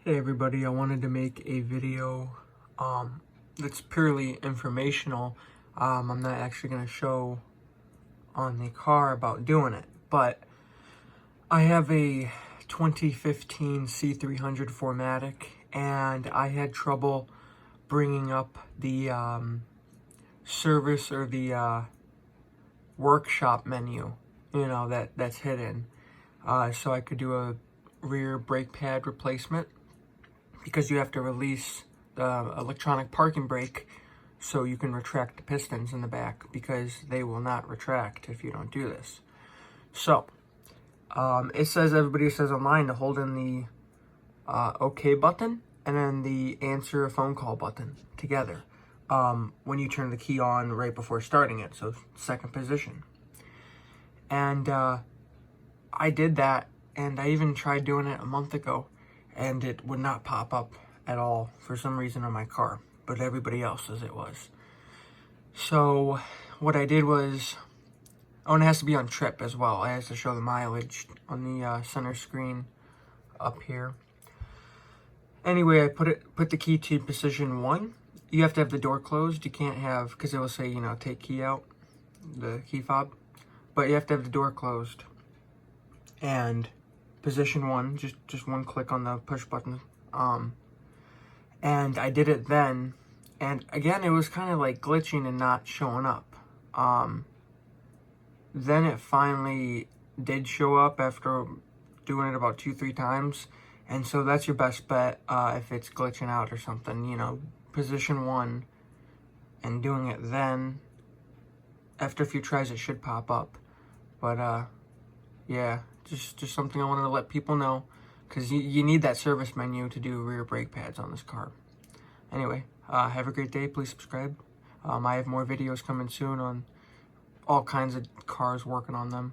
Hey everybody, I wanted to make a video that's purely informational. I'm not actually going to show on the car about doing it, but I have a 2015 C300 4MATIC and I had trouble bringing up the service or the workshop menu, that's hidden, so I could do a rear brake pad replacement, because you have to release the electronic parking brake so you can retract the pistons in the back, because they will not retract if you don't do this. So everybody says online to hold in the OK button and then the answer a phone call button together when you turn the key on right before starting it, so second position. And I did that, and I even tried doing it a month ago, and it would not pop up at all for some reason on my car, but everybody else's it was. So what I did was, and it has to be on trip as well. I have to show the mileage on the center screen up here. Anyway, I put the key to position 1. You have to have the door closed. You can't have, because it will say, take key out, the key fob. But you have to have the door closed. And position 1, just one click on the push button. And I did it then, and again it was kind of like glitching and not showing up. Then it finally did show up after doing it about 2-3 times, and so that's your best bet if it's glitching out or something. Position 1 and doing it then. After a few tries it should pop up, but yeah, just something I wanted to let people know, because you need that service menu to do rear brake pads on this car. Anyway, have a great day. Please subscribe. I have more videos coming soon on all kinds of cars, working on them.